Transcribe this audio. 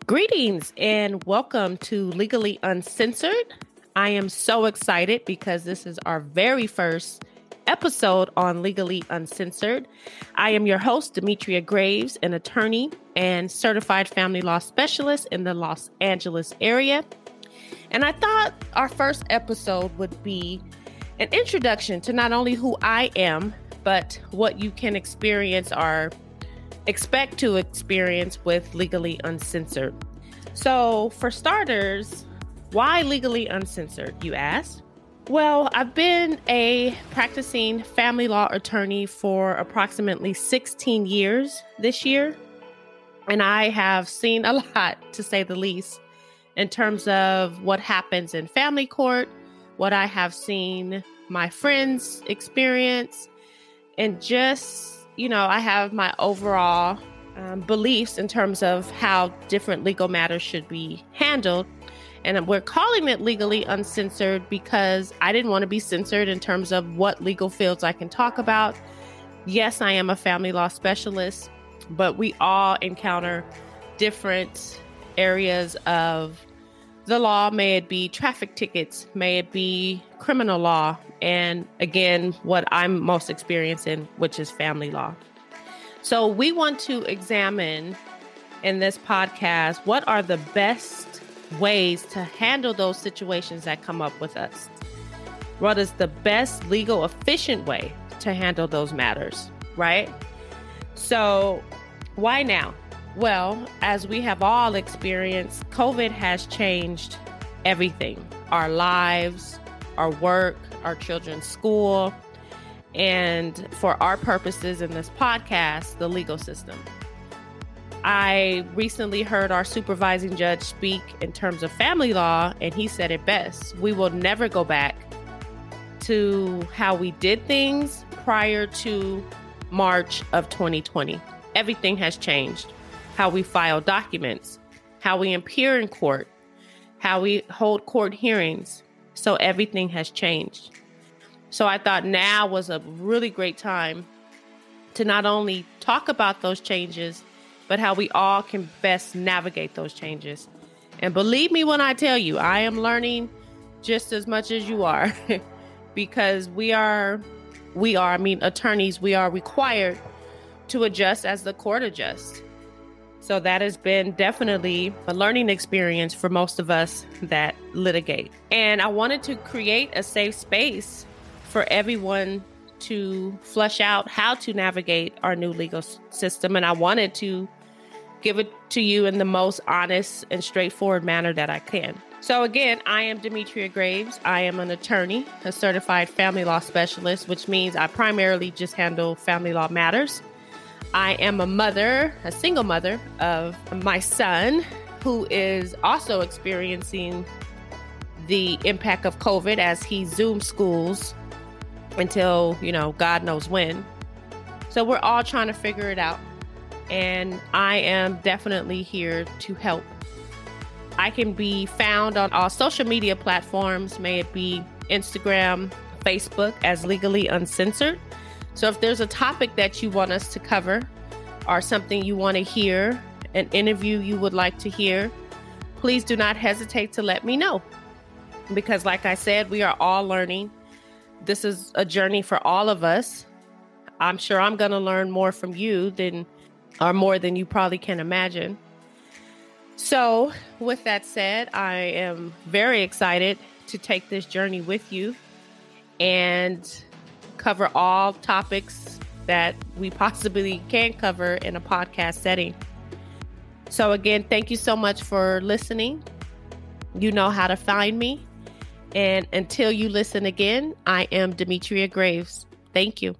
Greetings and welcome to Legally Uncensored. I am so excited because this is our very first episode on Legally Uncensored. I am your host, Demetria Graves, an attorney and certified family law specialist in the Los Angeles area. And I thought our first episode would be an introduction to not only who I am, but what you can experience or expect to experience with Legally Uncensored. So for starters, why Legally Uncensored, you ask? Well, I've been a practicing family law attorney for approximately 16 years this year, and I have seen a lot, to say the least, in terms of what happens in family court, what I have seen my friends experience, and just I have my overall beliefs in terms of how different legal matters should be handled. And we're calling it Legally Uncensored because I didn't want to be censored in terms of what legal fields I can talk about. Yes, I am a family law specialist, but we all encounter different areas of the law. May it be traffic tickets, may it be criminal law, and again, what I'm most experienced in, which is family law. So we want to examine in this podcast, what are the best ways to handle those situations that come up with us? What is the best legal efficient way to handle those matters, right? So why now? Well, as we have all experienced, COVID has changed everything, our lives, our work, our children's school, and for our purposes in this podcast, the legal system. I recently heard our supervising judge speak in terms of family law, and he said it best. We will never go back to how we did things prior to March of 2020. Everything has changed. How we file documents, how we appear in court, how we hold court hearings. So everything has changed. So I thought now was a really great time to not only talk about those changes, but how we all can best navigate those changes. And believe me when I tell you, I am learning just as much as you are because attorneys, we are required to adjust as the court adjusts. So that has been definitely a learning experience for most of us that litigate. And I wanted to create a safe space for everyone to flesh out how to navigate our new legal system. And I wanted to give it to you in the most honest and straightforward manner that I can. So again, I am Demetria Graves. I am an attorney, a certified family law specialist, which means I primarily just handle family law matters. I am a mother, a single mother of my son, who is also experiencing the impact of COVID as he Zoom schools until, God knows when. So we're all trying to figure it out. And I am definitely here to help. I can be found on all social media platforms, may it be Instagram, Facebook, as Legally Uncensored. So if there's a topic that you want us to cover or something you want to hear, an interview you would like to hear, please do not hesitate to let me know. Because like I said, we are all learning. This is a journey for all of us. I'm sure I'm going to learn more from you more than you probably can imagine. So with that said, I am very excited to take this journey with you and cover all topics that we possibly can cover in a podcast setting. So again, thank you so much for listening. You know how to find me. And until you listen again, I am Demetria Graves. Thank you.